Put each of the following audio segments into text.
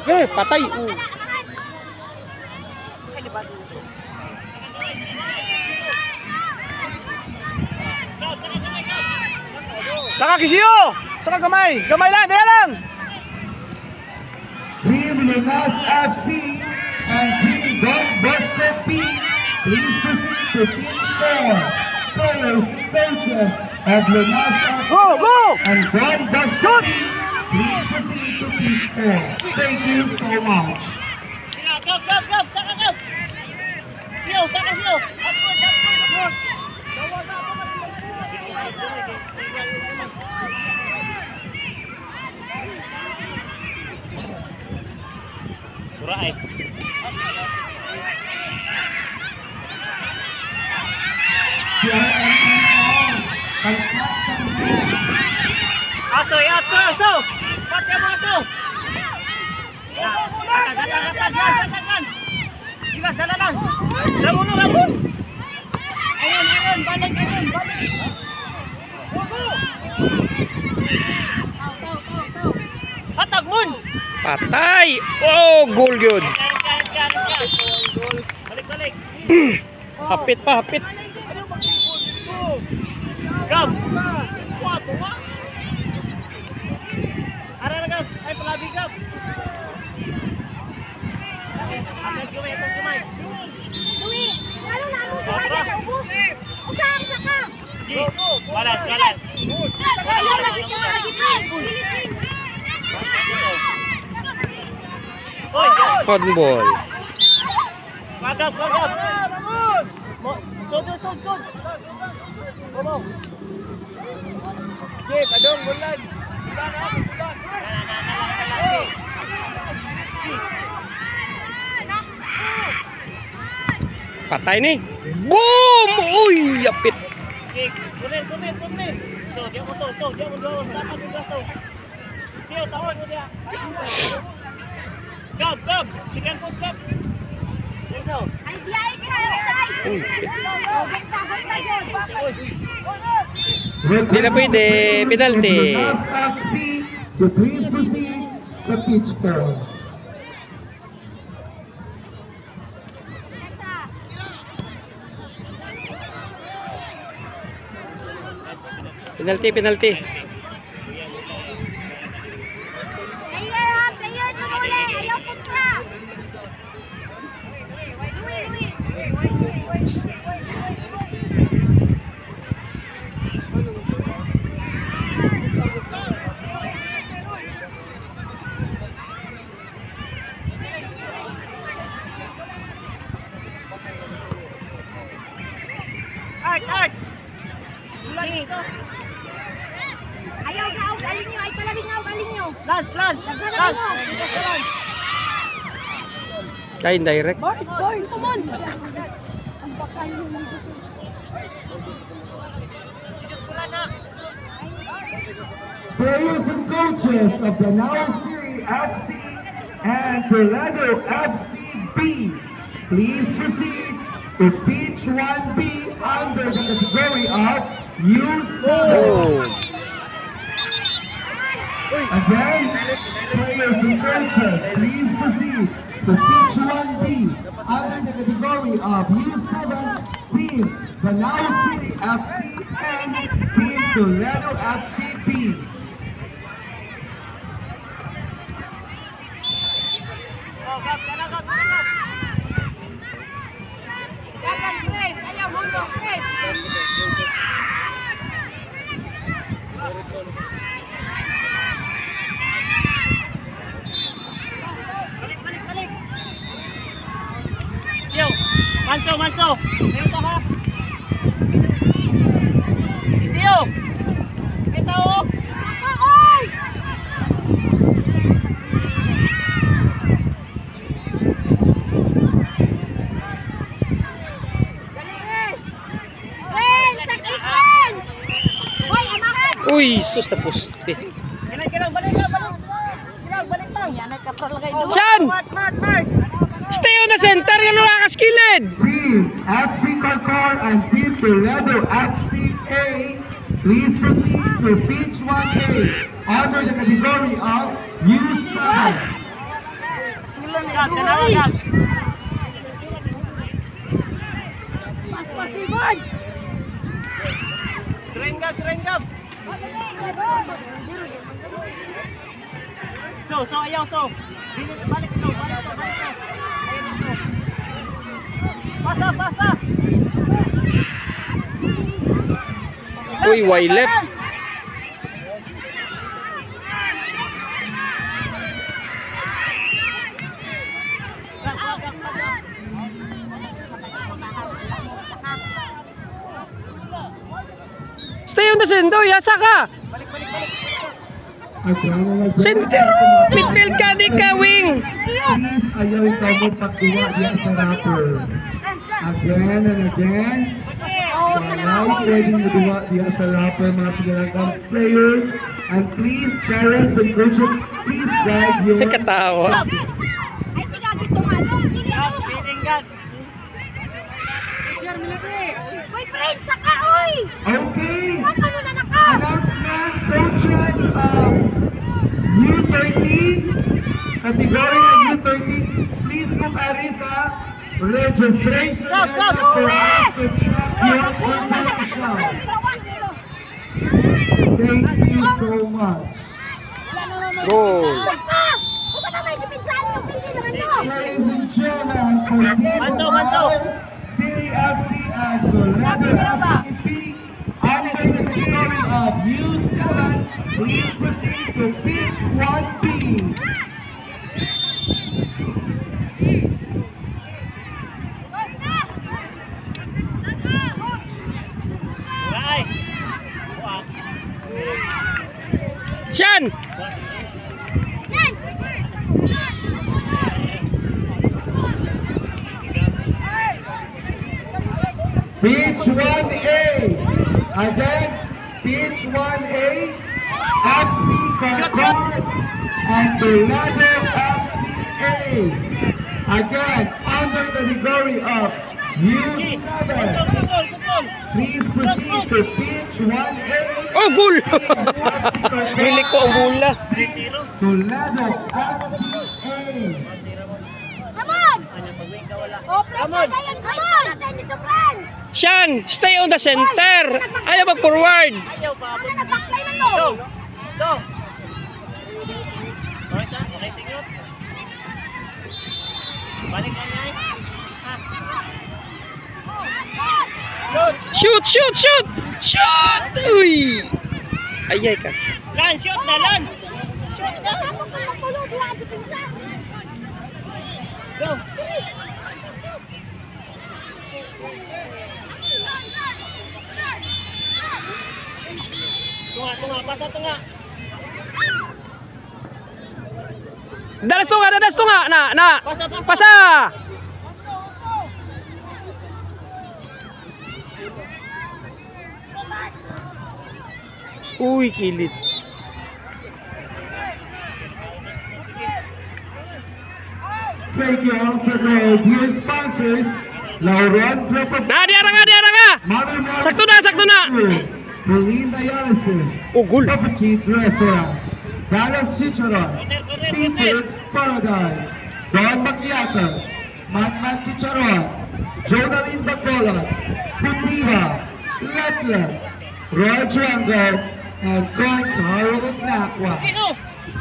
Patay. Saka kisiyo! Saka gamay! Gamay lang! Daya lang! Team Lunas FC and Team Don Bosco P, please proceed to pitch 4. Players and coaches of Lunas FC Go! and Don Bosco P, please proceed to pitch 4. Thank you so much. Patay! Oh, goal yun! Hapit pa, hapit! Gam! Ara na Gam! Ay, palabi Gam! Atas kumay, atas kumay! Uwi! Lalo na mo buhay na sa ubos! Usahan sa ka! Balas, balas! Ayaw na kita na kita! Handball. Kagab, kagab! Sod, sod, sod! Come Sige, padong, bulan! Bulan, ha? Bulan! Patay ni. Boom! Uy, yapit. Sige, kunin, kunin, kunin! So, diyan mo, so, diyan mo, gawas, dapat yung gaso. Siyo, tawag mo diyan. Gab, gab! Chicken food, gab! Dito! Ay, biyay ka na! Hindi na pwede, penalty. Lunas FC to please proceed sa pitch 4. Penalty, penalty. Player ha! Player tumuli! Ayaw putra! Art, art! Ayaw na! Galing nyo! Ay palaling nyo! Galing nyo! Lance, Lance! Lance! Lance! Kain direct. Boy! Come on! Ang bakal nyo! Players and coaches of the Now City FC and Toledo FC B, please proceed to pitch 1B under the category of U7. Oh. Again, players and coaches, please proceed to pitch 1B under the category of U7 Team the Now City FC and Team Toledo FC B. Oh, gab, gab, gab, gab! Gagan, Grace! Ayaw mo! Grace! Balik, balik, balik! Siyo! Manso, manso! Meron sa ha! Siyo! Kita o! Oy! Uy, sus na poste. Kailang, balik lang, balik! Kailang, balik lang! Yan ay katalagay Oh, Saan? Mark, Mark, Mark! Stay on the center, yan ang nakaskilid. Team FC Corcor and Team Toledo FC A, please proceed to pitch 1A under the category of U7. Gab, tanawa, Gab. Pasiban! Train, Gab, train, Gab. So, ayaw, so. Balik ito, balik ito. Ayun ito. Pasa, pasa. Uy, why left? Stay on the center, yasa ka. Center, midfield ka, di ka, wing. Please, ayaw yung tamo pagduwa diya sa rapper. Again and again. Walay pwedeng maduwa diya sa rapper, mga pinalanggang players. And please, parents and coaches, please guide your... Nakatawa. Ay, sige, gusto nga. Sige, Gab, feeding, Gab. Uy, friend, saka, uy! Okay. Ano na naka? Announcement, coaches of U13, category ng U13, please book Arisa registration Go, go, area go, for eh! us to check your credentials. Thank you so much. Go. Huwag na may depensahan yung pili naman to. Ladies and gentlemen, for Team Manso, Manso. City FC and Toledo FCP, under the category of U7, please proceed to pitch 1B. Right. Siyan. Pitch 1A. Again, pitch 1A. FC Concord and Toledo FCA. Again, under category of U7. Control, control. Please proceed to pitch 1A. Oh, goal. FC Concord Hili ko ang bola. Toledo FCA. Come on! Pag-wing ka, wala. Oh, pressure na yan, friend! Natin dito, friend! Siyan, stay on the center. Ayaw mag-forward. Ayaw, Ano paabot. na, backline mo? Go! Go! Okay, siya. Okay, signot. Balik ka niya. Shoot! Shoot, shoot, shoot. Shoot. Uy. Ayay ka. Lan, shoot na, Lan! Shoot na! Tapos ka magpulog, wala ang depensahan. Go! Tunga, tunga, pasa tunga. Dalas to nga. Na. Pasa, pasa. Pasa. Uy, kilit. Thank you also to our dear sponsors, Lauren Group of Na, diara nga. Mother Mary Sakto na. Pauline Dialysis, Oh, goal. Pupukit Restaurant, Dallas Chicharon, Seafoods Paradise, Don Macchiatos, Matmat Chicharon, Jodaline Bacola, Putiva, Letlet, Roy Triangle, and Cons Harold Nakwa. Dito!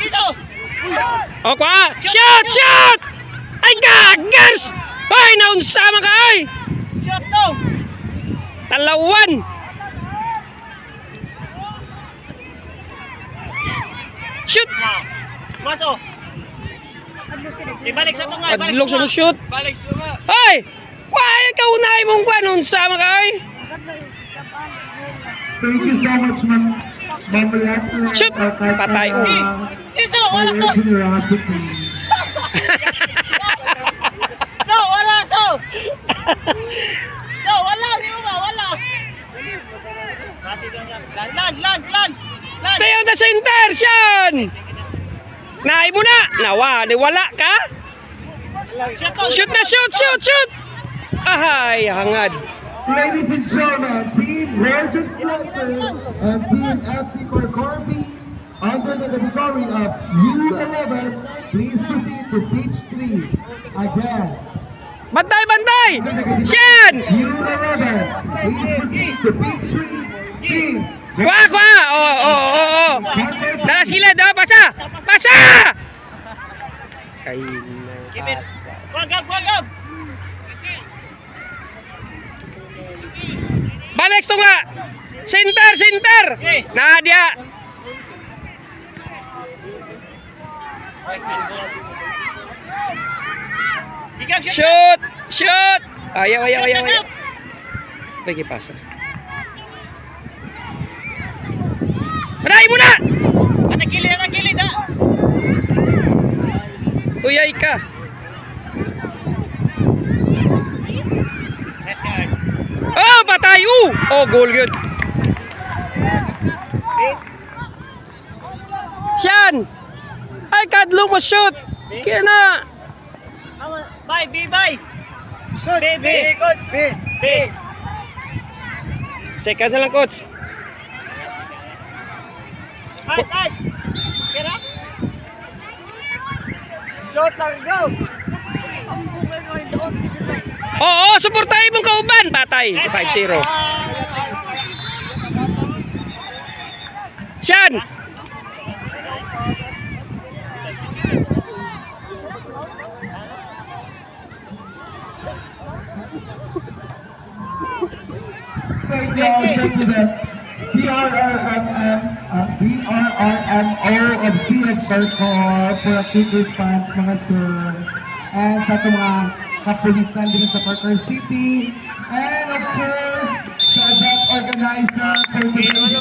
Dito! O, kwa. Shoot. Ay, gagers. Ay, naunsama ka ay. Shot to! Talawan. Shoot. Maso! Ibalik sa tunga! ibalik Adlok sa tunga. shoot. Balik sa tunga! Ay! Kwa, ikaw unay mong kwa. Naunsama ka ay. Thank you so much, Ma'am Lat. Shoot! Patay. Siso! For Wala your so! generosity. So! Wala so! So! Wala! Di mo ba? Wala! Lance! Stay on the center, Sean! Naay mo na! Nawa, di wala ka? Shoot na, shoot! Ahay, hangad. Ladies and gentlemen, Team Virgin Striker and Team FC Corcorby under the category of U11, please proceed to pitch 3. Again. Bantay, bantay! Under the category Siyan! U11. Please proceed to pitch 3. Team. Kwa, kwa! Oo. Tara sila, daw, pasa! Pasa! Kayo na pasa. Wagab, wagab! Balik to nga! Center, center! Nadia! Shoot! Shoot! Ayaw. Lagi pasa. Aray mo na! Anak kilid ha! Uyay ka. Nice guard. Oh, patay! Oh, goal yun. Siyan! Ay, kadlo mo shoot! Kaya na! Bye, bye! Shoot! B, coach! B! Seconds na lang, coach. Ay! Kira? Shot lang, go! Oo, suportahin mong kauban. Patay. 5-0. Siyan! Thank you also to the BRRMO of CF Percor for a quick response, mga sir. And sa itong mga kapulisan din sa Percor City. And of course, sa event organizer for today's